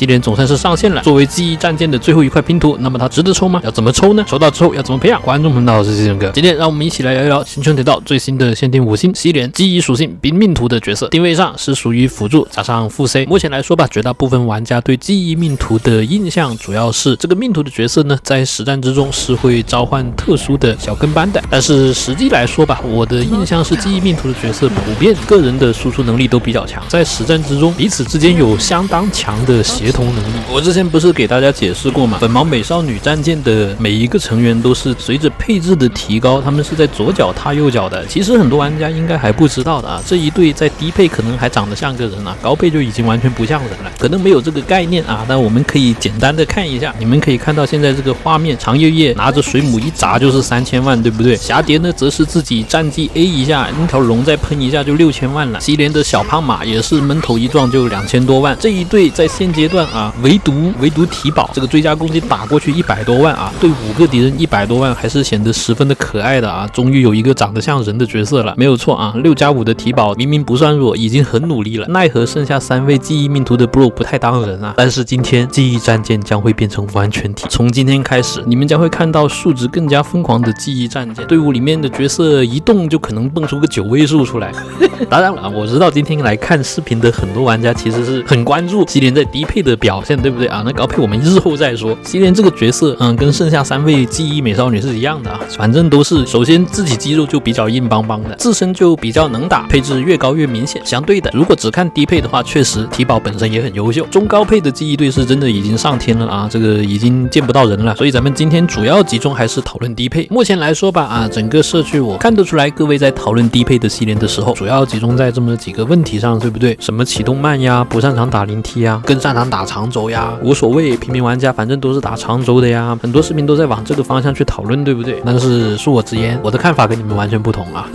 西莲总算是上线了。作为记忆战舰的最后一块拼图，那么它值得抽吗？要怎么抽呢？抽到之后要怎么培养？观众朋友好，我是西哥。今天让我们一起来聊一聊新春铁道最新的限定5星西莲记忆属性冰命图的角色。定位上是属于辅助加上副 C。目前来说吧，绝大部分玩家对记忆命图的印象主要是这个命图的角色呢，在实战之中是会召唤特殊的小跟班的。但是实际来说吧，我的印象是记忆命图的角色普遍个人的输出能力都比较强，在实战之中彼此之间有相当强的协同能力。我之前不是给大家解释过吗？本毛美少女战舰的每一个成员都是随着配置的提高，他们是在左脚踏右脚的。其实很多玩家应该还不知道的啊，这一对在低配可能还长得像个人啊，高配就已经完全不像人了，可能没有这个概念啊。但我们可以简单的看一下，你们可以看到现在这个画面，长夜夜拿着水母一砸就是3000万，对不对？蛱蝶呢则是自己战绩 A 一下，那条龙再喷一下就6000万了。西莲的小胖马也是闷头一撞就2000多万。这一对在现阶段啊，唯独体保这个追加攻击打过去100多万啊，对5个敌人100多万还是显得十分的可爱的啊。终于有一个长得像人的角色了，没有错啊，6+5的体保明明不算弱，已经很努力了，奈何剩下3位记忆命图的 bro 不太当人啊。但是今天记忆战舰将会变成完全体，从今天开始，你们将会看到数值更加疯狂的记忆战舰，队伍里面的角色一动就可能蹦出个9位数出来。当然了，我知道今天来看视频的很多玩家其实是很关注西莲在低配的表现，对不对啊？那高配我们日后再说。西莲这个角色，跟剩下3位记忆美少女是一样的啊，反正都是首先自己肌肉就比较硬邦邦的，自身就比较能打，配置越高越明显。相对的，如果只看低配的话，确实体保本身也很优秀。中高配的记忆队是真的已经上天了啊，这个已经见不到人了。所以咱们今天主要集中还是讨论低配。目前来说吧，整个社区我看得出来，各位在讨论低配的西莲的时候，主要集中在这么几个问题上，对不对？什么启动慢呀，不擅长打零 T 呀，更擅长打长轴呀，无所谓，平民玩家反正都是打长轴的呀。很多视频都在往这个方向去讨论，对不对？但是恕我直言，我的看法跟你们完全不同啊。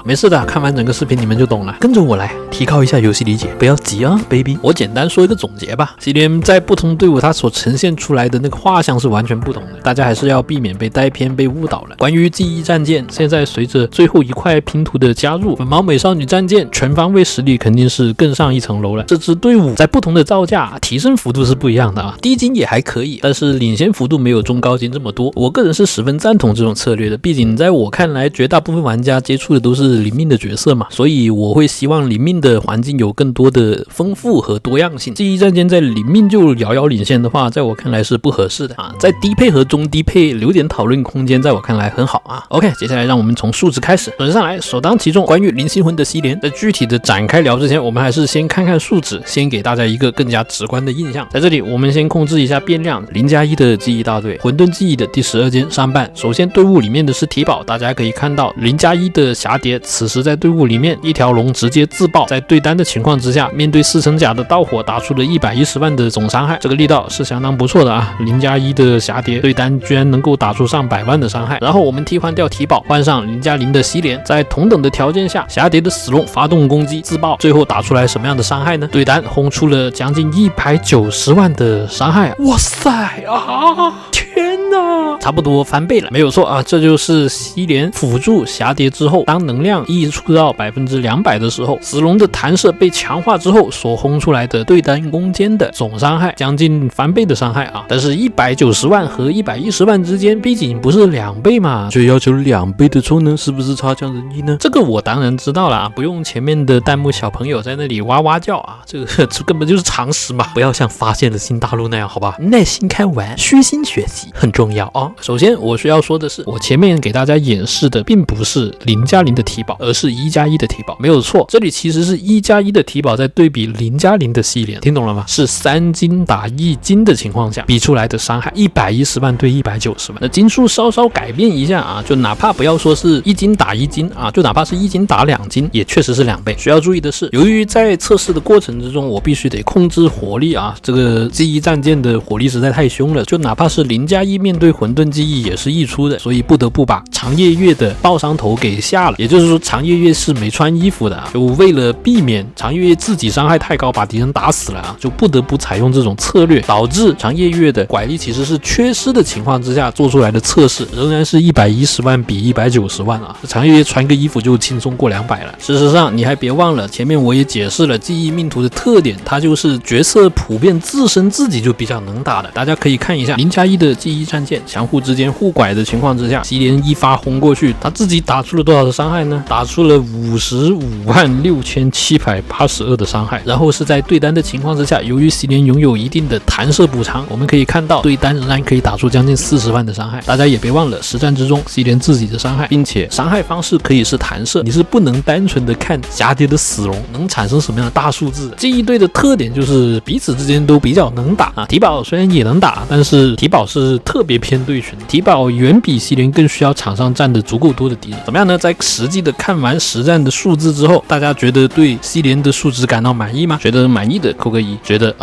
没事的，看完整个视频你们就懂了。跟着我来提高一下游戏理解，不要急啊 baby。 我简单说一个总结吧，西莲在不同队伍它所呈现出来的那个画像是完全不同的，大家还是要避免被带偏被误导了。关于记忆战舰，现在随着最后一块拼图的加入，本毛美少女战舰全方位实力肯定是更上一层楼了。这支队伍在不同的造价提升幅度是不一样的啊，低金也还可以，但是领先幅度没有中高金这么多。我个人是十分赞同这种策略的，毕竟在我看来，绝大部分玩家接触的都是灵命的角色嘛，所以我会希望灵命的环境有更多的丰富和多样性。记忆战舰在灵命就遥遥领先的话，在我看来是不合适的啊。在低配和中低配留点讨论空间，在我看来很好啊。OK， 接下来让我们从数值开始轮上来，首当其冲，关于灵心魂的西莲，在具体的展开聊之前，我们还是先看看数值，先给大家一个更加直观的印象。在这里，我们先控制一下变量，0+1的记忆大队，混沌记忆的第12间上半。首先队伍里面的是体保，大家可以看到0+1的蛱蝶，此时在队伍里面一条龙直接自爆，在对单的情况之下，面对4层甲的盗火，打出了110万的总伤害，这个力道是相当不错的啊。0+1的蛱蝶对单居然能够打出上100万的伤害。然后我们替换掉体保，换上0+0的西莲，在同等的条件下，蛱蝶的死龙发动攻击自爆，最后打出来什么样的伤害呢？对单轰出了将近190万的伤害啊！哇塞啊！天哪，差不多翻倍了，没有错啊！这就是西莲辅助蛱蝶之后，当能量溢出到200%的时候，死龙的弹射被强化之后所轰出来的对单攻坚的总伤害，将近翻倍的伤害啊！但是190万和110万之间，毕竟不是2倍嘛，就要求2倍的充能，是不是差强人意呢？这个我当然知道了啊，不用前面的弹幕小朋友在那里哇哇叫啊，这根本就是常识嘛！不要像发现了新大陆那样，好吧？耐心看完，虚心学习很重要哦。首先我需要说的是，我前面给大家演示的并不是0+0的体保，而是1+1的体保，没有错。这里其实是1+1的体保在对比0+0的西莲，听懂了吗？是3金打1金的情况下比出来的伤害，110万对190万。那金数稍稍改变一下啊，就哪怕不要说是1金打1金啊，就哪怕是1金打2金，也确实是2倍。需要注意的是，由于在测试的过程之中，我必须得控制火力啊，这个记忆战舰的火力实在太凶了，就哪怕是0+1面面对混沌记忆也是溢出的，所以不得不把长夜月的爆伤头给下了。也就是说，长夜月是没穿衣服的，就为了避免长夜月自己伤害太高把敌人打死了就不得不采用这种策略，导致长夜月的拐力其实是缺失的情况之下做出来的测试，仍然是110万比190万长夜月穿个衣服就轻松过200了。事实上，你还别忘了，前面我也解释了记忆命图的特点，它就是角色普遍自身自己就比较能打的。大家可以看一下0+1的记忆战舰相互之间互拐的情况之下，西连一发轰过去，他自己打出了多少的伤害呢？打出了556782的伤害。然后是在对单的情况之下，由于西连拥有一定的弹射补偿，我们可以看到对单仍然可以打出将近40万的伤害。大家也别忘了实战之中西连自己的伤害，并且伤害方式可以是弹射，你是不能单纯的看蛱蝶的死容能产生什么样的大数字。记忆队的特点就是彼此之间都比较能打体保虽然也能打，但是体保是特别偏对群，体保远比西连更需要场上站的足够多的敌人。怎么样呢？在实际的看完实战的数字之后，大家觉得对西连的数值感到满意吗？觉得满意的扣个1，觉得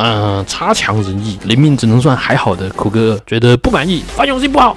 差强人意，灵命只能算还好的扣个2，觉得不满意，泛用性不好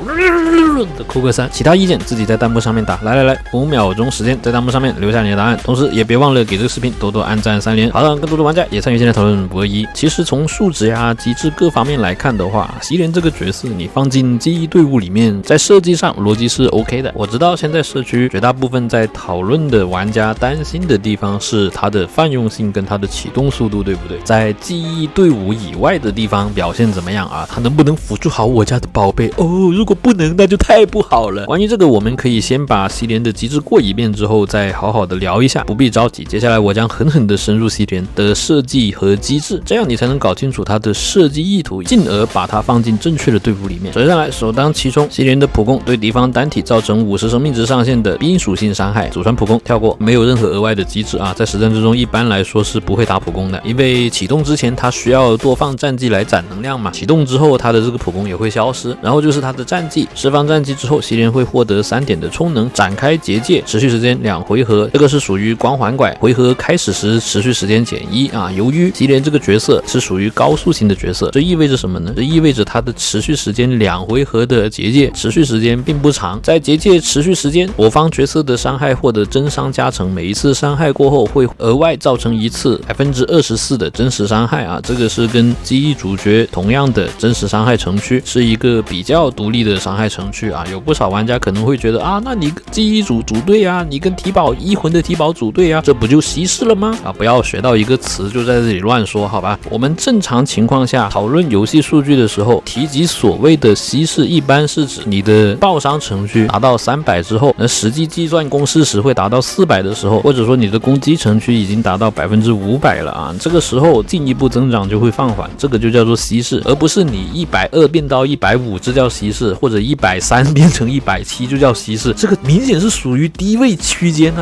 的扣个3。其他意见自己在弹幕上面打。来，5秒钟时间在弹幕上面留下你的答案，同时也别忘了给这个视频多多按赞3连，好让更多的玩家也参与进来讨论博弈。其实从数值机制各方面来看的话，西连这个角色你放进记忆队伍里面，在设计上逻辑是 OK 的。我知道现在社区绝大部分在讨论的玩家担心的地方是它的泛用性跟它的启动速度，对不对？在记忆队伍以外的地方表现怎么样它能不能辅助好我家的宝贝如果不能那就太不好了。关于这个我们可以先把西连的机制过一遍之后再好好的聊一下，不必着急。接下来我将狠狠的深入西连的设计和机制，这样你才能搞清楚它的设计意图，进而把它放进正确的队伍里面。首先来首当其冲，西连的普攻对敌方单体造成50生命值上限的冰属性伤害，祖传普攻跳过，没有任何额外的机制在实战之中一般来说是不会打普攻的，因为启动之前它需要多放战绩来攒能量嘛，启动之后它的这个普攻也会消失。然后就是它的战绩，释放战绩之后西连会获得3点的充能，展开结界，持续时间2回合，这个是属于光环拐，回合开始时持续时间减1由于西连这个角色是属于高速型的角色，这意味着什么呢？这意味着它的持续时间2回合的结界持续时间并不长，在结界持续时间，我方角色的伤害获得真伤加成，每一次伤害过后会额外造成一次24%的真实伤害这个是跟记忆主角同样的真实伤害程序，是一个比较独立的伤害程序有不少玩家可能会觉得那你跟记忆组队你跟体保一魂的体保组队这不就稀释了吗？不要学到一个词就在这里乱说好吧。我们正常情况下讨论游戏数据的时候，提及所谓的稀释一般是指你的爆伤程序达到300之后，那实际计算公式时会达到400的时候，或者说你的攻击程序已经达到500%了这个时候进一步增长就会放缓，这个就叫做稀释，而不是你120变到150这叫稀释，或者130变成170就叫稀释，这个明显是属于低位区间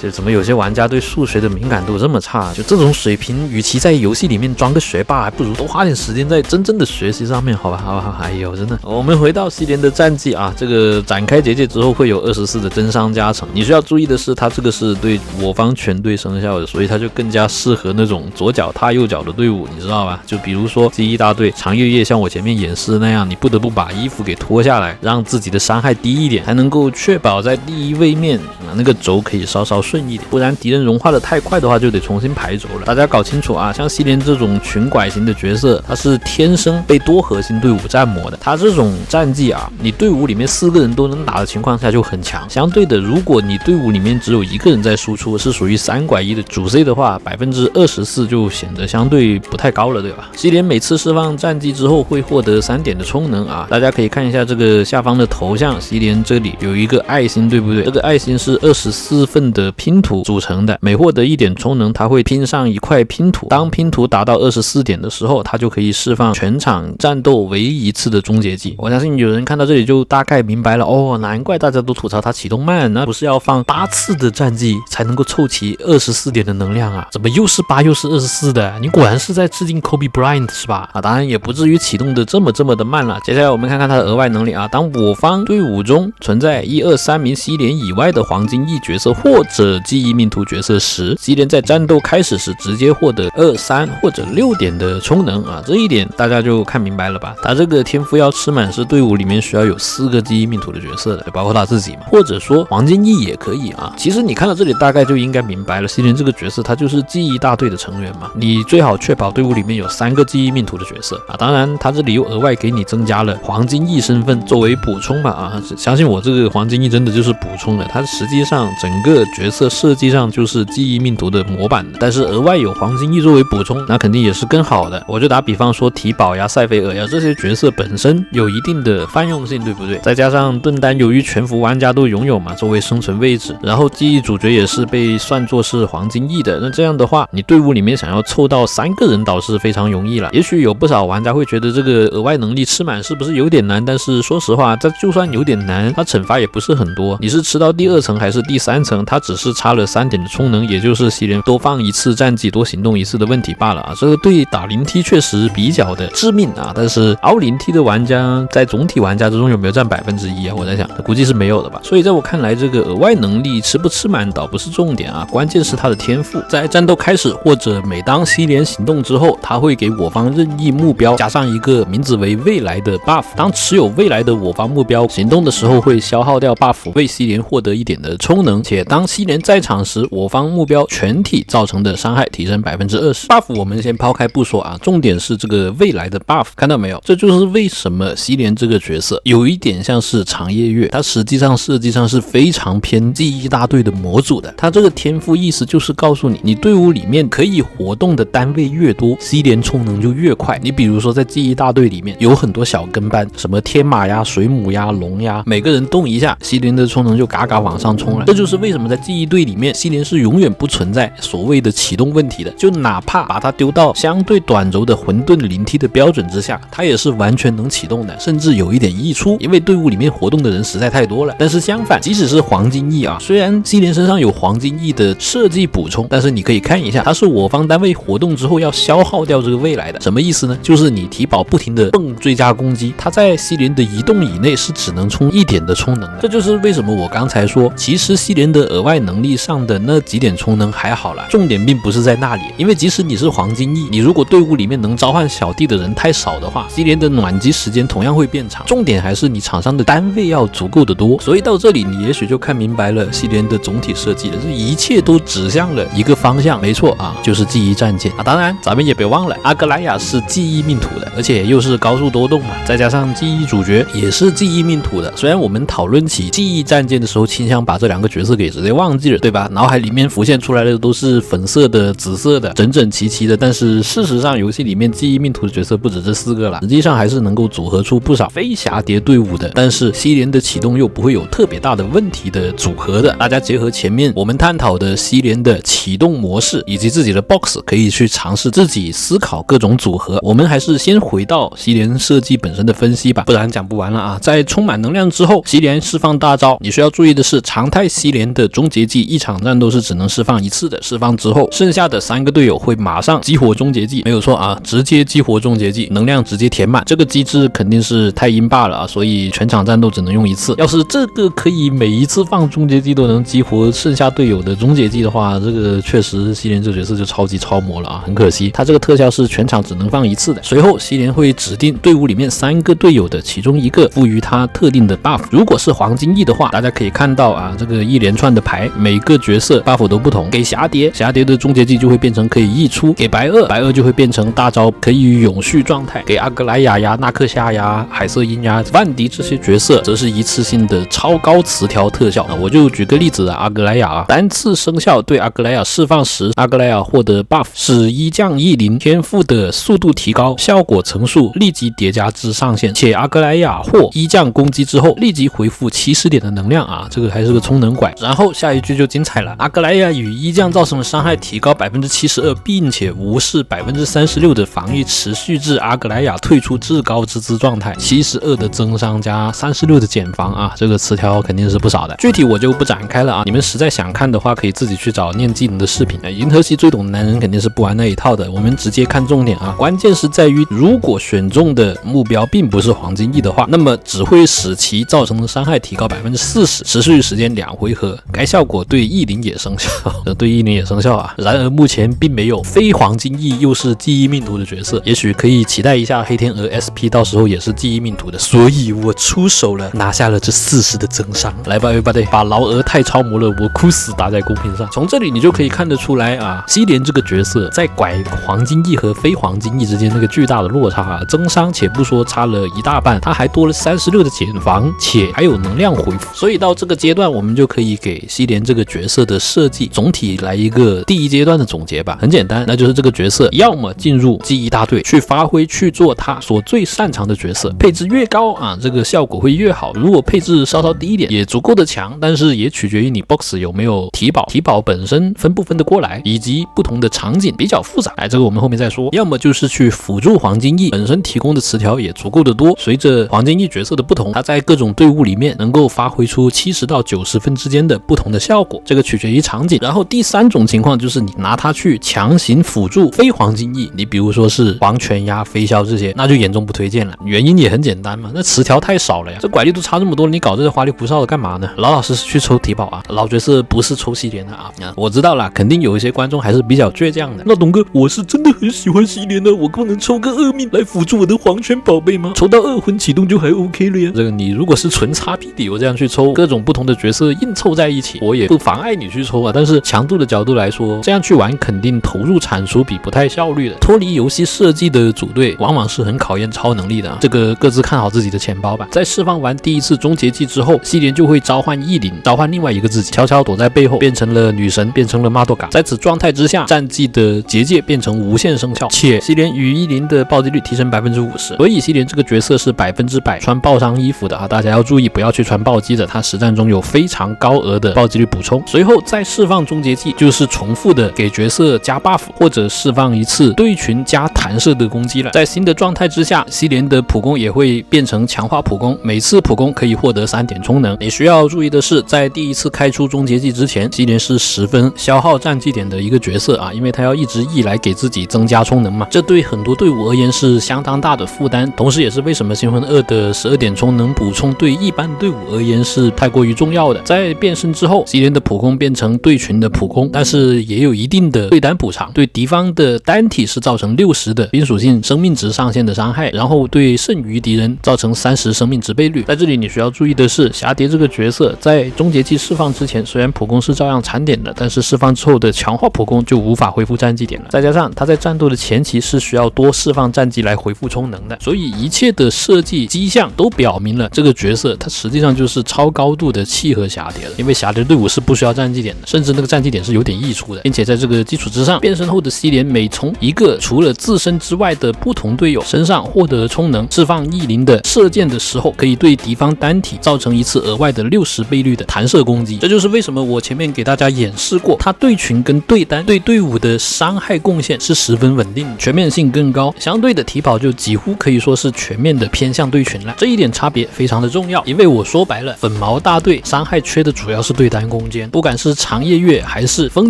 就怎么有些玩家对数学的敏感度这么差？就这种水平，与其在游戏里面装个学霸，还不如多花点时间在真正的学习上面，好吧？哎呦，真的。我们回到西连的战绩这个展开结界之后会有24的真伤加成。你需要注意的是，它这个是对我方全队生效的，所以它就更加适合那种左脚踏右脚的队伍，你知道吧？就比如说记忆大队长月夜，像我前面演示那样，你不得不把衣服给脱下来，让自己的伤害低一点，才能够确保在第一位面那个轴可以稍顺一点，不然敌人融化的太快的话就得重新排轴了。大家搞清楚像西连这种群拐型的角色，他是天生被多核心队伍占魔的，他这种战绩你队伍里面4个人都能打的情况下就很强。相对的，如果你队伍里面只有1个人在输出，是属于3拐1的主 C 的话，24%就显得相对不太高了，对吧？西连每次释放战绩之后会获得3点的充能大家可以看一下这个下方的头像，西连这里有一个爱心，对不对？这个爱心是24份的拼图组成的，每获得1点充能，它会拼上一块拼图，当拼图达到24点的时候，它就可以释放全场战斗唯一一次的终结技。我相信有人看到这里就大概明白了难怪大家都吐槽它启动慢，那不是要放8次的战绩才能够凑齐24点的能量怎么又是8又是24的？你果然是在致敬 Kobe Bryant 是吧？当然也不至于启动的这么的慢了。接下来我们看看它的额外能力当我方队伍中存在1、2、3名西连以外的黄金翼角色，或者的记忆命图角色时，西莲在战斗开始时直接获得2、3或者6点的充能啊，这一点大家就看明白了吧？他这个天赋要吃满，是队伍里面需要有4个记忆命图的角色的，包括他自己嘛，或者说黄金翼也可以啊。其实你看到这里大概就应该明白了，西莲这个角色他就是记忆大队的成员嘛，你最好确保队伍里面有3个记忆命图的角色啊。当然他这里又额外给你增加了黄金翼身份作为补充嘛啊，相信我，这个黄金翼真的就是补充了，它实际上整个角色设计上就是记忆命图的模板的，但是额外有黄金翼作为补充，那肯定也是更好的。我就打比方说提宝呀、塞菲尔呀这些角色本身有一定的泛用性，对不对？再加上盾丹由于全服玩家都拥有嘛，作为生存位置，然后记忆主角也是被算作是黄金翼的，那这样的话，你队伍里面想要凑到3个人导是非常容易了。也许有不少玩家会觉得这个额外能力吃满是不是有点难？但是说实话，这就算有点难，它惩罚也不是很多。你是吃到第2层还是第3层，它只是差了3点的充能，也就是西莲多放1次战绩、多行动1次的问题罢了啊。这个对打灵梯确实比较的致命啊。但是凹灵梯的玩家在总体玩家之中有没有占1%啊？我在想，估计是没有的吧。所以在我看来，这个额外能力吃不吃满倒不是重点啊，关键是它的天赋。在战斗开始或者每当西莲行动之后，它会给我方任意目标加上一个名字为未来的 buff， 当持有未来的我方目标行动的时候会消耗掉 buff， 为西莲获得1点的充能，且当西莲在场时，我方目标全体造成的伤害提升 20%。 buff 我们先抛开不说啊，重点是这个未来的 buff， 看到没有？这就是为什么西莲这个角色有一点像是长夜月，它实际上设计上是非常偏记忆大队的模组的。它这个天赋意思就是告诉你，你队伍里面可以活动的单位越多，西莲充能就越快。你比如说在记忆大队里面有很多小跟班，什么天马呀、水母呀、龙呀，每个人动一下，西莲的充能就嘎嘎往上冲了。这就是为什么在记忆队里面，西莲是永远不存在所谓的启动问题的，就哪怕把它丢到相对短轴的混沌灵梯的标准之下，它也是完全能启动的，甚至有一点溢出，因为队伍里面活动的人实在太多了。但是相反，即使是黄金翼啊，虽然西莲身上有黄金翼的设计补充，但是你可以看一下，它是我方单位活动之后要消耗掉这个未来的。什么意思呢？就是你提宝不停的蹦追加攻击，它在西莲的移动以内是只能充1点的充能的。这就是为什么我刚才说，其实西莲的额外能力上的那几点充能还好啦，重点并不是在那里。因为即使你是黄金翼，你如果队伍里面能召唤小弟的人太少的话，西莲的暖机时间同样会变长。重点还是你场上的单位要足够的多。所以到这里你也许就看明白了西莲的总体设计了，这一切都指向了一个方向，没错啊，就是记忆战舰啊。当然咱们也别忘了，阿格莱亚是记忆命图的，而且又是高速多动嘛，再加上记忆主角也是记忆命图的。虽然我们讨论起记忆战舰的时候倾向把这2个角色给直接忘记了，对吧？脑海里面浮现出来的都是粉色的、紫色的，整整齐齐的，但是事实上游戏里面记忆命图的角色不止这4个了，实际上还是能够组合出不少非蛱蝶队伍的，但是西莲的启动又不会有特别大的问题的组合的。大家结合前面我们探讨的西莲的启动模式以及自己的 box， 可以去尝试自己思考各种组合。我们还是先回到西莲设计本身的分析吧，不然讲不完了啊。在充满能量之后，西莲释放大招，你需要注意的是，常态西莲的终结技一场战斗是只能释放1次的，释放之后剩下的3个队友会马上激活终结技，没有错啊，直接激活终结技，能量直接填满。这个机制肯定是太阴霸了啊，所以全场战斗只能用1次。要是这个可以每一次放终结技都能激活剩下队友的终结技的话，这个确实西莲这个角色就超级超模了啊，很可惜他这个特效是全场只能放1次的。随后西莲会指定队伍里面3个队友的其中一个赋予他特定的 buff， 如果是黄金翼的话，大家可以看到啊，这个一连串的牌每个角色 buff 都不同。给蛱蝶，蛱蝶的终结技就会变成可以溢出；给白鳄，白鳄就会变成大招可以永续状态；给阿格莱亚呀、纳克夏呀、海瑟因呀、万迪这些角色则是一次性的超高词条特效。我就举个例子啊，阿格莱亚啊，单次生效对阿格莱亚释放时，阿格莱亚获得 buff 是1降1零，天赋的速度提高，效果层数立即叠加至上限，且阿格莱亚获1降攻击之后立即回复70点的能量啊，这个还是个充能拐。然后下一句就精彩了，阿格莱亚与1降造成的伤害提高 72%， 并且无视 36% 的防御，持续至阿格莱亚退出至高之姿状态，72的增伤加36的减防啊，这个词条肯定是不少的。具体我就不展开了啊，你们实在想看的话可以自己去找念技能的视频。银河系最懂的男人肯定是不玩那一套的，我们直接看重点啊。关键是在于，如果选中的目标并不是黄金翼的话，那么只会使其造成的伤害提高 40%， 持续时间2回合。该效果果对翼灵也生效，对翼灵也生效啊。然而目前并没有非黄金翼又是记忆命图的角色，也许可以期待一下黑天鹅 SP 到时候也是记忆命图的，所以我出手了，拿下了这40的增伤。来吧everybody，把劳俄太超模了，我哭死打在公屏上。从这里你就可以看得出来啊，西莲这个角色在拐黄金翼和非黄金翼之间那个巨大的落差啊，增伤且不说差了一大半，它还多了36的减防，且还有能量回复。所以到这个阶段，我们就可以给西莲这个角色的设计总体来一个第一阶段的总结吧。很简单，那就是这个角色要么进入记忆大队去发挥去做他所最擅长的角色，配置越高啊，这个效果会越好。如果配置稍稍低一点，也足够的强，但是也取决于你 box 有没有提保，提保本身分不分得过来，以及不同的场景比较复杂。这个我们后面再说。要么就是去辅助黄金翼，本身提供的词条也足够的多，随着黄金翼角色的不同，它在各种队伍里面能够发挥出70到90分之间的不同的效果，这个取决于场景。然后第三种情况就是你拿它去强行辅助非黄金翼，你比如说是黄泉呀、飞霄这些，那就严重不推荐了。原因也很简单嘛，那词条太少了呀，这拐力度差这么多了，你搞这些花里胡哨的干嘛呢？老老实实去抽提保啊，老角色不是抽西莲的啊。我知道啦，肯定有一些观众还是比较倔强的。那董哥，我是真的很喜欢西莲的，我不能抽个2命来辅助我的黄泉宝贝吗？抽到2魂启动就还 OK 了呀。这个你如果是纯擦屁理由这样去抽各种不同的角色硬凑在一起，我也不妨碍你去抽啊。但是强度的角度来说，这样去玩肯定投入产出比不太效率的。脱离游戏设计的组队，往往是很考验超能力的啊。这个各自看好自己的钱包吧。在释放完第一次终结技之后，西莲就会召唤翼灵，召唤另外一个自己，悄悄躲在背后，变成了女神，变成了马多嘎。在此状态之下，战绩的结界变成无限生效，且西莲与翼灵的暴击率提升50%，所以西莲这个角色是100%穿爆伤衣服的啊，大家要注意不要去穿暴击的，它实战中有非常高额的暴击率补充。随后再释放终结技，就是重复的给角色加 buff 或者释放一次对群加弹射的攻击了。在新的状态之下，西莲的普攻也会变成强化普攻，每次普攻可以获得3点充能。你需要注意的是，在第一次开出终结技之前，西莲是10分消耗战绩点的一个角色啊，因为他要一直E来给自己增加充能嘛，这对很多队伍而言是相当大的负担，同时也是为什么星魂2的12点充能补充对一般队伍而言是太过于重要的。在变身之后，西莲的普攻变成对群的普攻，但是也有一定的对单补偿，对敌方的单体是造成60的冰属性生命值上限的伤害，然后对剩余敌人造成30生命值倍率。在这里你需要注意的是，霞蝶这个角色在终结技释放之前，虽然普攻是照样残点的，但是释放之后的强化普攻就无法恢复战绩点了。再加上他在战斗的前期是需要多释放战绩来回复充能的，所以一切的设计迹象都表明了这个角色它实际上就是超高度的契合霞蝶了。因为霞蝶队伍是不需要战绩点的，甚至那个战绩点是有点溢出的，并且在这个基础之上，变身后的西莲每从一个除了自身之外的不同队友身上获得充能，释放翼灵的射箭的时候，可以对敌方单体造成一次额外的60倍率的弹射攻击。这就是为什么我前面给大家演示过，他对群跟对单对队伍的伤害贡献是十分稳定，全面性更高，相对的提保就几乎可以说是全面的偏向对群了。这一点差别非常的重要，因为我说白了，粉毛大队伤害缺的主要是对单攻坚，不管是长夜月还是风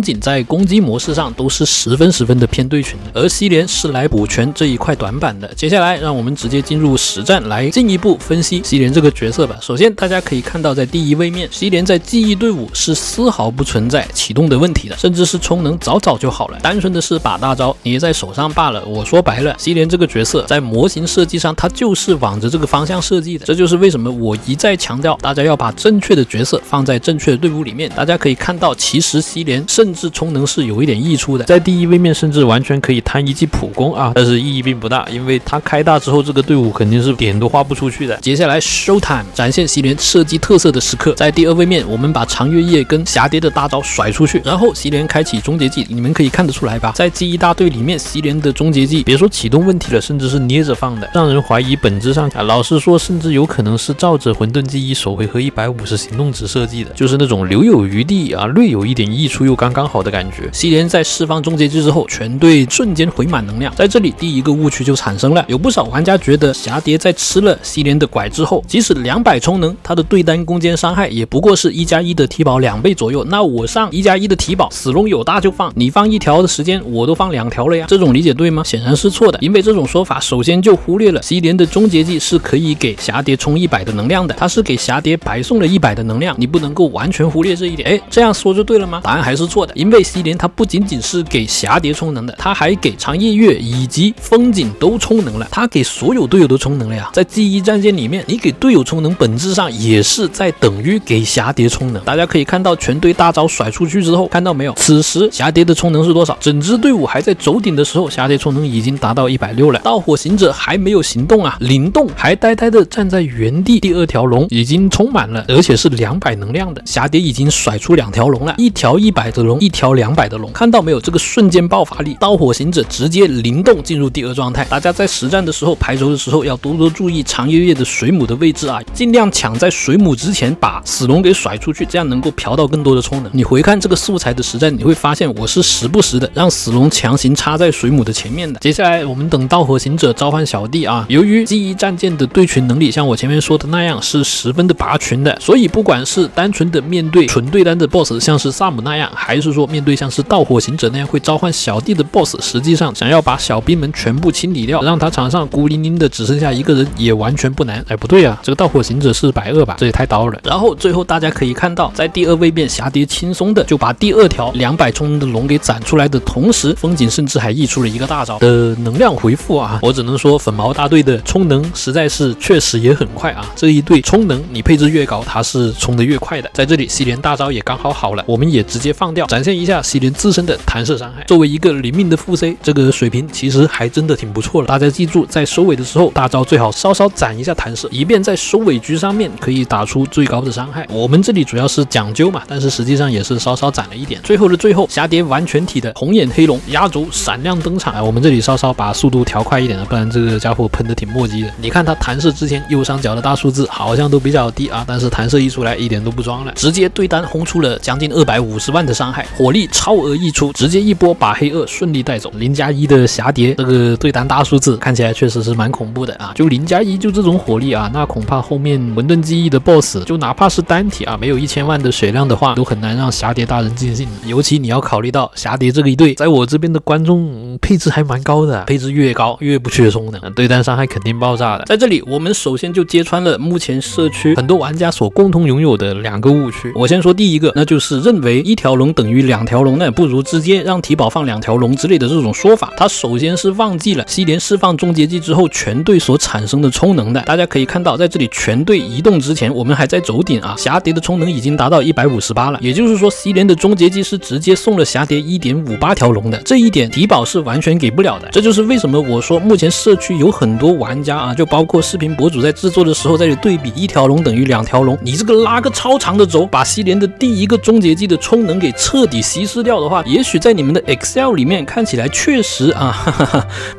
景，在攻击模式上都是十分的偏对群的，而西莲是来补全这一块短板的。接下来让我们直接进入实战，来进一步分析西莲这个角色吧。首先大家可以看到，在第一位面，西莲在记忆队伍是丝毫不存在启动的问题的，甚至是充能早就好了，单纯的是把大招捏在手上罢了。我说白了，西莲这个角色在模型设计上，它就是往着这个方向设计的，这就是为什么我一再强调大家要把正确的角色放在正确的队伍里面。大家可以看到，其实西莲甚至充能是有一点溢出的，在第一位面甚至完全可以摊一记普攻啊，但是意义并不大，因为它开大之后，这个队伍肯定是点都花不出去的。接下来 Showtime 展现西莲射击特色的时刻，在第二位面，我们把长月夜跟霞蝶的大招甩出去，然后西莲开启终结技，你们可以看得出来吧，在记忆大队里面，西莲的终结技别说启动问题了，甚至是捏着放的，让人怀疑本质上老实说，甚至有可能是照着混沌记忆首回合150行动值设计的，就是那种留有余地啊，略有一点溢出又刚刚好的感觉。西莲在释放终结技之后，全队瞬间回满能量，在这里第一个误区就产生了，有不少玩家觉得霞蝶在吃了西莲的拐之后，即使200充能，它的对单攻坚伤害也不过是1+1的提保2倍左右，那我上1+1的提保，死龙有大就放，你放1条的时间，我都放2条了呀，这种理解对吗？显然是错的，因为这种说法首先就忽略了西莲的终结技是可以给霞蝶充100的能量的，它是给霞蝶白送了100的能量，你不能够完全忽略这一点。哎，这样说就对了吗？答案还是错的，因为西莲它不仅仅是给霞蝶充能的，它还给长夜月以及风景都充能了，它给所有队友都充能了呀。在记忆战舰里面，你给队友充能本质上也是在等于给霞蝶充能。大家可以看到全队大招甩出去之后，看到没有？此时霞蝶的充能是多少？整支队伍还在走顶的时候，霞蝶充能已经达到160了。盗火行者还没有行动啊，灵动还呆呆的站在原地。第2条龙已经充满了，而且是200能量的。霞蝶已经甩出2条龙了，一条100的龙，一条200的龙，看到没有？这个瞬间爆发力，盗火行者直接灵动进入第2状态。大家在实战的时候排轴的时候要多多注意长夜月的水母的位置啊，尽量抢在水母之前把死龙给甩出去，这样能够嫖到更多的充能。你回看这个素材的实战，你会发现我是时不时的让死龙强行插在水母的前面的。接下来我们等盗火行者召唤小弟啊，由于记忆战舰的对群能力像我前面说的那样是十分的拔群的，所以不管是单纯的面对纯对单的 BOSS 像是萨姆那样，还是说面对像是盗火行者那样会召唤小弟的 BOSS， 实际上想要把小兵们全部清理掉，让他场上孤零零的只剩下一个人也完全不难。哎，不对啊，这个盗火行者是120吧，这也太刀了。然后最后大家可以看到，在第2位面霞蝶轻松的就把第2条200充能的龙给斩出来的同时，风景甚至还溢出了一个大招的能量回复啊！我只能说粉毛大队的充能实在是确实也很快啊！这一队充能你配置越高，它是充得越快的。在这里西莲大招也刚好了，我们也直接放掉，展现一下西莲自身的弹射伤害。作为一个灵命的副 C， 这个水平其实还真的挺不错了。大家记住，在收尾的时候大招最好稍稍攒一下弹射，以便在收尾局上面可以打出最高的伤害。我们这里主要是讲究嘛，但是实际上也是稍稍攒了一点。最后的最后，霞蝶完全体的红眼黑龙压轴闪亮登场啊！我们这里稍稍把速度调快一点了，不然这个家伙喷的挺墨迹的。你看他弹射之前右上角的大数字好像都比较低啊，但是弹射一出来一点都不装了，直接对单轰出了将近250万的伤害，火力超额溢出，直接一波把黑2顺利带走。0+1的霞蝶这个对单大数字看起来确实是蛮恐怖的啊！就0+1就这种火力啊，那恐怕后面混沌记忆的 BOSS 就哪怕是单体啊，没有1000万的血量的话，都很难让霞蝶大人尽兴。尤其你要考虑到霞蝶这个一队，在我这边的观众配置还蛮高的，配置越高越不缺充能，对单伤害肯定爆炸的。在这里我们首先就揭穿了目前社区很多玩家所共同拥有的2个误区。我先说第一个，那就是认为1条龙等于2条龙，那不如直接让体保放2条龙之类的这种说法。他首先是忘记了西莲释放终结技之后全队所产生的充能的。大家可以看到，在这里全队移动之前，我们还在走顶啊，霞蝶的充能已经达到158了，也就是说西莲的终结技是直接送了霞蝶1.58条龙的，这一点体保是完全给不了的。这就是为什么我说目前社区有很多玩家啊，就包括视频博主在制作的时候在这里对比1条龙等于2条龙，你这个拉个超长的轴，把西莲的第一个终结技的充能给彻底稀释掉的话，也许在你们的 Excel 里面看起来确实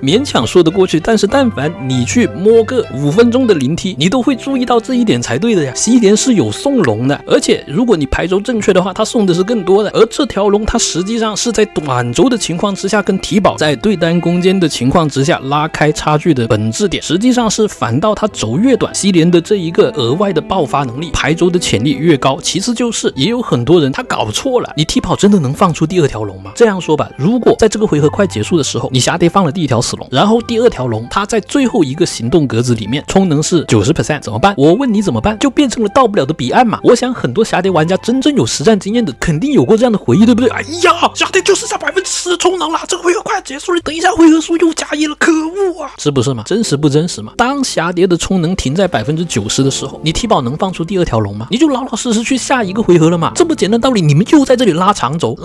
勉强说得过去，但是但凡你去摸个5分钟的灵梯，你都会注意到这一点才对的呀。西莲是有送龙的，而且如果你排轴正确的话，它送的是更多的，而这条龙它实际上是在短轴的情况之下跟体保在对单攻坚的情况之下拉开差距的本质点，实际上是反倒它轴越短，西莲的这一个额外的爆发能力排轴的潜力越高。其次就是也有很多人他搞错了，你体保真的能放出第2条龙吗？这样说吧，如果在这个回合快结束的时候，你霞蝶放了第1条死龙，然后第2条龙它在最后一个行动格子里面充能是 90%， 怎么办？我问你怎么办？就变成了到不了的彼岸嘛。我想很多霞蝶玩家真正有实战经验的肯定有过这样的回忆，对不对？哎呀，霞蝶就剩下10%充能了，这个回合快结束了，等一下回合数又加1了，可恶啊！是不是嘛？真实不真实嘛？当霞蝶的充能停在90%的时候，你体保能放出第2条龙吗？你就老老实实去下一个回合了嘛。这么简单道理，你们又在这里拉长轴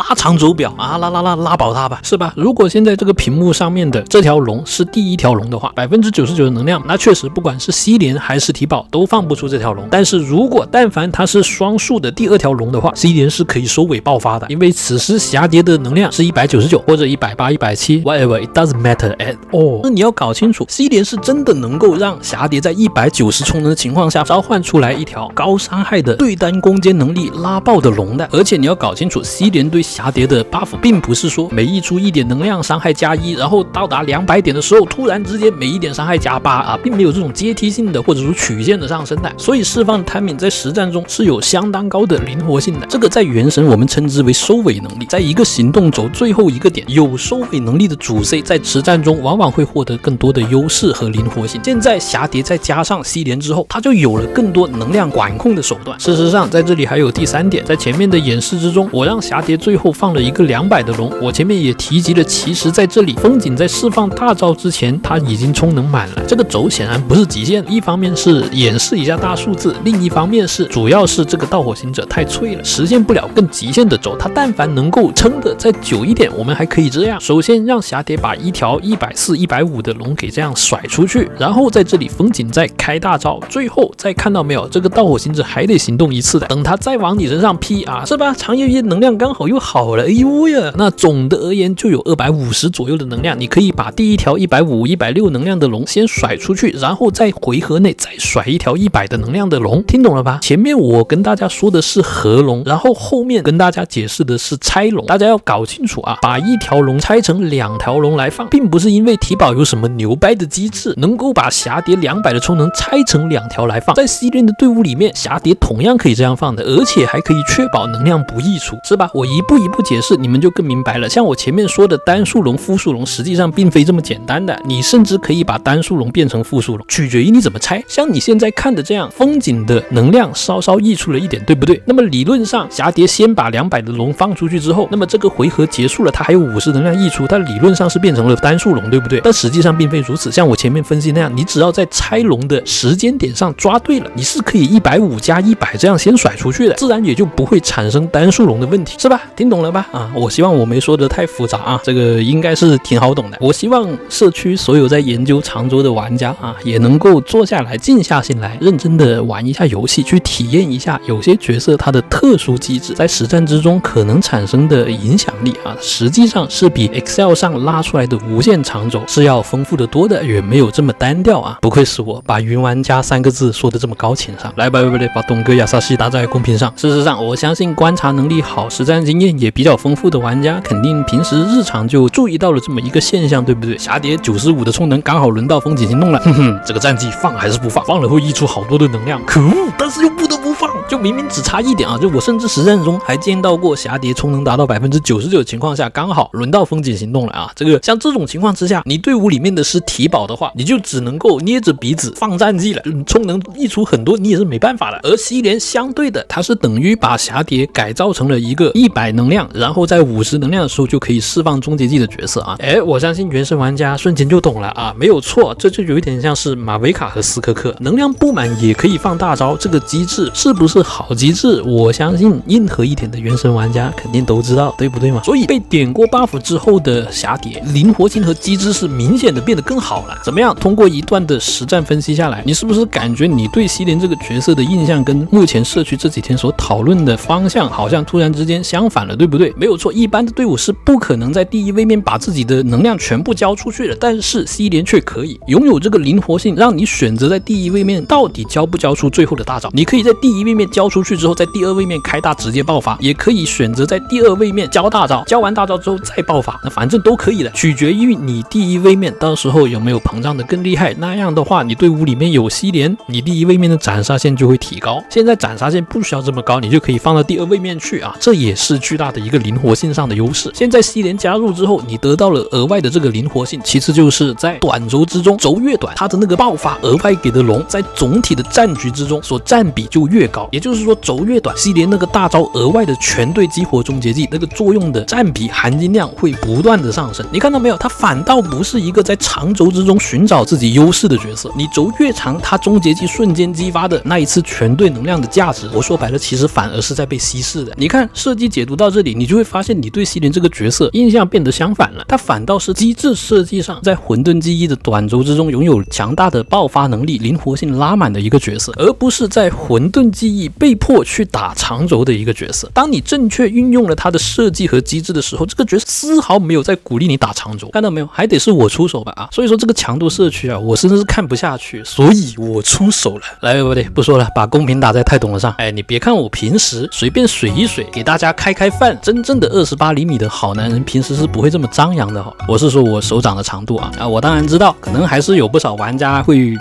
表啊，拉饱它吧，是吧？如果现在这个屏幕上面的这条龙是第1条龙的话，99%的能量，那确实不管是西莲还是体保都放不出这条龙。但是如果但凡它是双数的第2条龙的话，西莲是可以收尾爆发的，因为此时霞蝶的能量是199或者180、170 whatever it doesn't matter at all。那你要搞清楚，西莲是真的能够让霞蝶在190充能的情况下召唤出来一条高伤害的对单攻坚能力拉爆的龙的。而且你要搞清楚，西莲对霞蝶的 buff 并不是说每溢出1点能量伤害加1，然后到达200点的时候突然之间每1点伤害加8啊，并没有这种阶梯性的或者说曲线的上升的。所以释放的 timing 在实战中是有相当高的灵活性的，这个在原神我们称之为收尾能力。在一个行动轴最后一个点有收尾能力的主 C 在实战中往往会获得更多的优势和灵活性。现在霞蝶再加上西莲之后，它就有了更多能量管控的手段。事实上在这里还有第第3点，在前面的演示之中，我让霞蝶最后放了一个200的龙。我前面也提及了，其实在这里风景在释放大招之前，它已经充能满了。这个轴显然不是极限，一方面是演示一下大数字，另一方面是主要是这个盗火行者太脆了，实现不了更极限的轴。它但凡能够撑的再久一点，我们还可以这样：首先让霞蝶把一条140、150的龙给这样甩出去，然后在这里风景再开大招，最后再看到没有，这个盗火行者还得行动一次的，等他再往你身上劈啊，是吧？长夜夜能量刚好又好了，哎呦呀，那总的而言就有250左右的能量，你可以把第一条150、160能量的龙先甩出去，然后在回合内再甩一条100的能量的龙，听懂了吧？前面我跟大家说的是合龙，然后后面跟大家解释的是拆龙，大家要搞清楚啊，把一条龙拆成2条龙来放，并不是因为体宝有什么牛掰的机制，能够把霞蝶200的充能拆成2条来放，在西联的队伍里面，霞蝶同样可以这样放的，而且还可以确保能量不溢出，是吧？我一步一步解释，你们就更明白了。像我前面说的单数龙、复数龙，实际上并非这么简单的，你甚至可以把单数龙变成复数龙，取决于你怎么拆。像你现在看的这样，风景的能量稍稍溢出了一点，对不对？那么理论上，霞蝶先把200的龙放出去之后，那么这个回合结束了，它还有50能量溢出，它理论上是变成了单数龙，对不对？但实际上并非如此。像我前面分析那样，你只要在拆龙的时间点上抓对了，你是可以150加100这样先甩出去的，自然也就不会产生单数龙的问题，是吧？听懂了吧？我希望我没说的太复杂啊，这个应该是挺好懂的。我希望社区所有在研究长轴的玩家也能够坐下来静下心来，认真的玩一下游戏，去体验一下有些角色它的特殊机制在实战之中可能产生的影响力实际上是比 Excel 上拉出来的无限长轴是要丰富的多的，也没有这么单调不愧是我把云玩家3个字说的这么高情商，来吧，把东哥亚萨西打在公屏上。事实上，我相信观察能力好、实战经验也比较丰富的玩家，肯定平时日常就注意到了这么一个现象，对不对？霞蝶95的充能刚好轮到风景行动了，这个战绩放还是不放？放了会溢出好多的能量，可恶！但是又不得不放，就明明只差一点就我甚至实战中还见到过霞蝶充能达到99%的情况下，刚好轮到风景行动了这个像这种情况之下，你队伍里面的是体宝的话，你就只能够捏着鼻子放战绩了，充能溢出很多你也是没办法的。而西联相对的，它是等于把霞蝶改造成了一个100能量，然后在50能量的时候就可以释放终结技的角色我相信原神玩家瞬间就懂了没有错，这就有一点像是马维卡和斯科克，能量不满也可以放大招，这个机制是不是好机制？我相信硬核一点的原神玩家肯定都知道，对不对嘛？所以被点过 buff 之后的霞蝶，灵活性和机制是明显的变得更好了。怎么样？通过一段的实战分析下来，你是不是感觉你对西联这个角色的印象跟目前社区这几天所讨论的方向好像突然之间相反了，对不对？没有错，一般的队伍是不可能在第一位面把自己的能量全部交出去的，但是西联却可以拥有这个灵活性，让你选择在第一位面到底交不交出最后的大招。你可以在第一位面交出去之后，在第二位面开大直接爆发，也可以选择在第二位面交大招，交完大招之后再爆发，那反正都可以的，取决于你第一位面到时候有没有膨胀的更厉害。那样的话，你队伍里面有西联，你第一位面的斩杀线就会提高。现在斩杀线不需要这么高，你就可以放到第二位面去这也是巨大的一个灵活性上的优势。现在西联加入之后，你得到了额外的这个灵活性，其次就是在短轴之中，轴越短，它的那个爆发额外给的龙，在总体的战局之中所占比就越高。也就是说，轴越短，西联那个大招额外的全队激活终结技那个作用的占比含金量会不断的上升。你看到没有？它反倒不是一个在长轴之中寻找自己优势的角色。你轴越长，它终结技瞬间激发的那一次全队能量的价值，我说白了，其实反而是在被稀释的。你看设计解读到这里，你就会发现你对西联这个角色印象变得相反了。它反倒是机制设计上在混沌记忆的短轴之中拥有强大的爆发能力、灵活性拉满的一个角色，而不是在混沌记忆被迫去打长轴的一个角色。当你正确运用了它的设计和机制的时候，这个角色丝毫没有在鼓励你打长轴，看到没有？还得是我出手吧所以说这个强度社区我真的是看不下去，所以我出手了。来，不说了，把公屏打在太懂了上。你别看我平时随便水一水，给大家开饭，真正的28厘米的好男人平时是不会这么张扬的我是说我手掌的长度我当然知道，可能还是有不少玩家会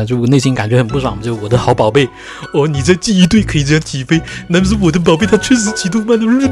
就内心感觉很不爽，就我的好宝贝你在记忆队可以这样起飞，那是我的宝贝他确实启动慢了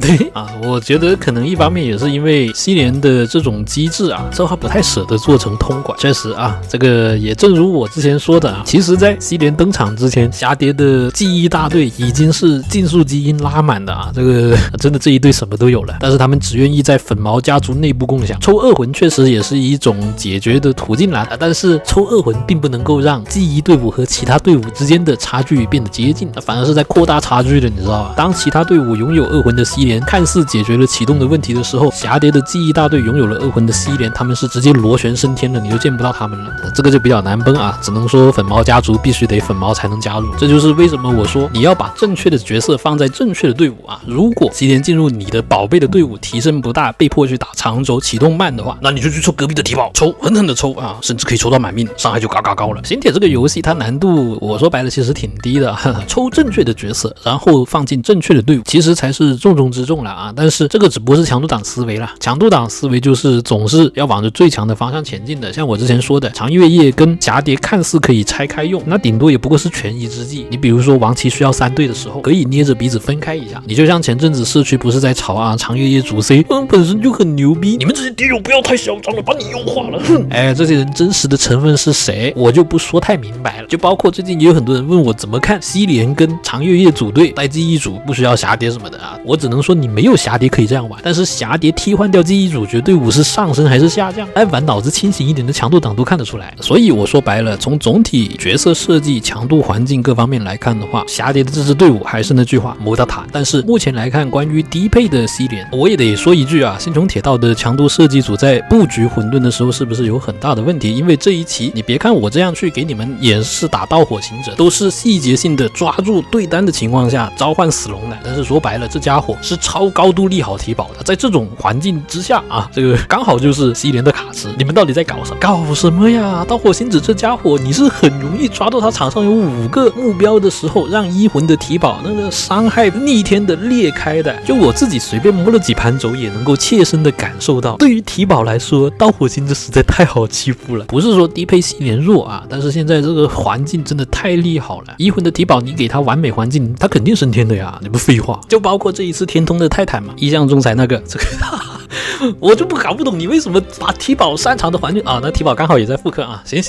对我觉得可能一方面也是因为西联的这种机制这话不太舍得做成通关。确实这个也正如我之前说的其实在西联登场之前，霞蝶的记忆大大队已经是竞速基因拉满的啊，这个真的这一队什么都有了，但是他们只愿意在粉毛家族内部共享。抽恶魂确实也是一种解决的途径啦，但是抽恶魂并不能够让记忆队伍和其他队伍之间的差距变得接近，反而是在扩大差距的，你知道吧？当其他队伍拥有恶魂的西连看似解决了启动的问题的时候，蛱蝶的记忆大队拥有了恶魂的西连，他们是直接螺旋升天了，你就见不到他们了，这个就比较难崩啊，只能说粉毛家族必须得粉毛才能加入，这就是为什么我说你要把正确的角色放在正确的队伍啊。如果西连进入你的宝贝的队伍提升不大，被迫去打长轴启动慢的话，那你就去抽隔壁的体保，抽狠狠的抽啊，甚至可以抽到满命，伤害就嘎嘎高了。星铁这个游戏它难度我说白了其实挺低的，抽正确的角色然后放进正确的队伍其实才是重中之重了啊。但是这个只不过是强度党思维啦，强度党思维就是总是要往着最强的方向前进的。像我之前说的长月夜跟蛱蝶看似可以拆开用，那顶多也不过是权宜之计。你比如说王琦需要3队的时候可以捏着鼻子分开一下，你就像前阵子社区不是在吵啊长月夜主 C 本身就很牛逼，你们这些敌友不要太嚣张了，把你优化了，哼，这些人真实的成分是谁我就不说太明白了。就包括最近也有很多人问我怎么看西连跟长月夜组队带记忆组不需要蛱蝶什么的啊，我只能说你没有蛱蝶可以这样玩，但是蛱蝶替换掉记忆主角队伍是上升还是下降，但凡脑子清醒一点的强度党都看得出来。所以我说白了，从总体角色设计强度环境各方面来看的话，蛱蝶的这支队伍还是那句话摩达塔。但是目前来看关于低配的西连我也得说一句啊，星穹铁道的强度设计组在布局混沌的时候是不是有很大的问题。因为这一期你别看我这样去给你们演示打盗火行者都是细节性的抓住对单的情况下召唤死龙奶，但是说白了这家伙是超高度利好体保的，在这种环境之下啊，这个刚好就是西连的卡池，你们到底在搞什么呀？盗火行者这家伙你是很容易抓到他场上有5个目标的时候让一魂的体保那个伤害逆天的裂开的，就我自己随便摸了几盘轴也能够切身的感受到，对于体保来说盗火行者实在太好欺负了。不是说低配西连弱啊，但是现在这个环境真的太利好了，一魂的体保你给他完美环境他肯定升天的呀，你不废话。就包括这一次天通的泰坦嘛，一向仲裁那个这个我就搞不懂你为什么把体保擅长的环境啊，那体保刚好也在复刻啊，行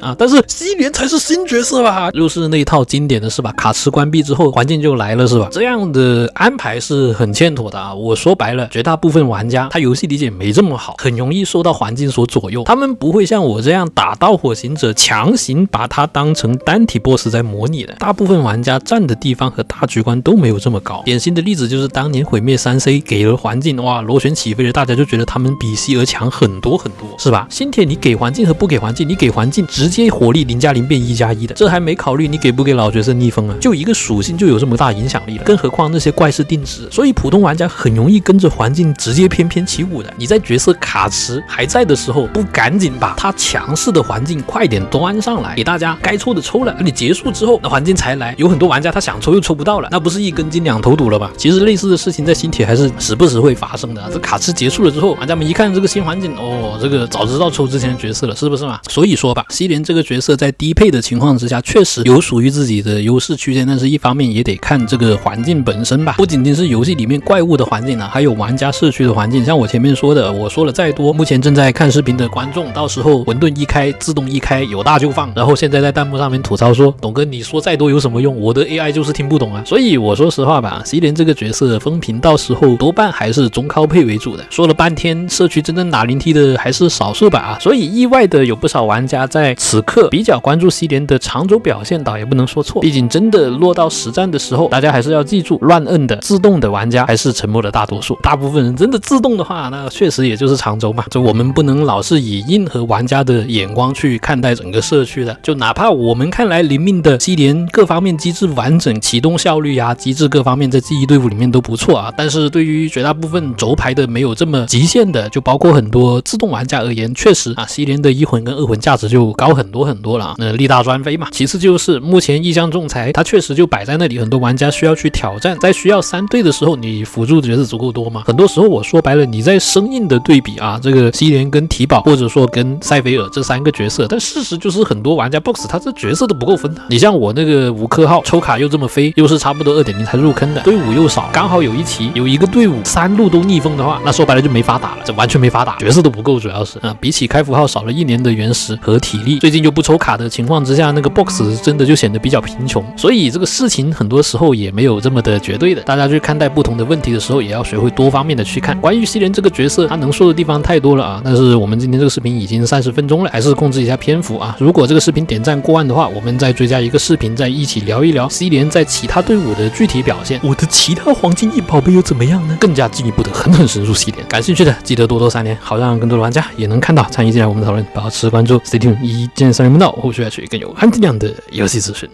啊，但是西连才是新角色吧，就是那一套经典的是吧，卡池关闭之后环境就来了是吧，这样的安排是很欠妥的啊。我说白了绝大部分玩家他游戏理解没这么好，很容易受到环境所左右，他们不会像我这样打盗火行者强行把它当成单体 boss 在模拟的，大部分玩家站的地方和大局观都没有这么高。典型的例子就是当年毁灭3C 给了环境哇螺旋起飞的，大家就觉得他们比希尔强很多很多是吧。星铁你给环境和不给环境，你给环境直接火力0+0变1+1的，这还没考虑你给不给老角色逆风啊，就一个属性就有这么大影响力了，更何况那些怪是定制，所以普通玩家很容易跟着环境直接翩翩起舞的。你在角色卡池还在的时候不赶紧把他强势的环境快点端上来，给大家该抽的抽了，你结束之后那环境才来，有很多玩家他想抽又抽不到了，那不是一根筋2头堵了吧。其实类似的事情在星铁还是时不时会发生的啊，这卡池结束了之后玩家们一看这个新环境这个早知道抽之前的角色了，是不是嘛？所以说吧，西连这个角色在低配的情况之下确实有属于自己的优势区间，但是一方面也得看这个环境本身吧，不仅仅是游戏里面怪物的环境啊，还有玩家社区的环境。像我前面说的，我说了再多，目前正在看视频的观众到时候混沌一开自动一开有大就放，然后现在在弹幕上面吐槽说董哥你说再多有什么用，我的 AI 就是听不懂啊。所以我说实话吧，西连这个角色风评到时候多半还是中高配为主的，说了半天社区真正打0T的还是少数吧啊。所以意外的有不少玩家在此刻比较关注西连的长轴表现，倒也不能说错，毕竟真的落到实战的时候，大家还是要记住乱摁的自动的玩家还是沉默的大多数，大部分人真的自动的话那确实也就是长轴嘛，就我们不能老是以硬核玩家的眼光去看待整个社区的，就哪怕我们看来灵命的西连各方面机制完整，启动效率啊机制各方面在记忆队伍里面都不错啊，但是对于绝大部分轴牌的没有这么极限的，就包括很多自动玩家而言，确实啊西连的一魂跟2魂价值就高很多很多了，那力大专飞嘛。其次就是目前意向仲裁它确实就摆在那里，很多玩家需要去挑战，在需要3队的时候你辅助角色足够多吗？很多时候我说白了你在生硬的对比啊这个西连跟体保或者说跟塞菲尔这3个角色，但事实就是很多玩家 box 他这角色都不够分的。你像我那个5颗号抽卡又这么飞，又是差不多2.0才入坑的，队伍又少，刚好有一期有一个队伍3路都逆风的话，那说白了就就没法打了，这完全没法打，角色都不够，主要是比起开服号少了1年的原石和体力，最近就不抽卡的情况之下，那个 box 真的就显得比较贫穷，所以这个事情很多时候也没有这么的绝对的，大家去看待不同的问题的时候，也要学会多方面的去看。关于西莲这个角色，他能说的地方太多了啊，但是我们今天这个视频已经30分钟了，还是控制一下篇幅啊。如果这个视频点赞过万的话，我们再追加一个视频，再一起聊一聊西莲在其他队伍的具体表现。我的其他黄金一宝贝又怎么样呢？更加进一步的狠狠深入西莲，感兴趣的记得多多3连，好让更多的玩家也能看到参与进来我们的讨论。保持关注 ，Stay tuned，一键3连门道，后续还去更有含金量的游戏资讯。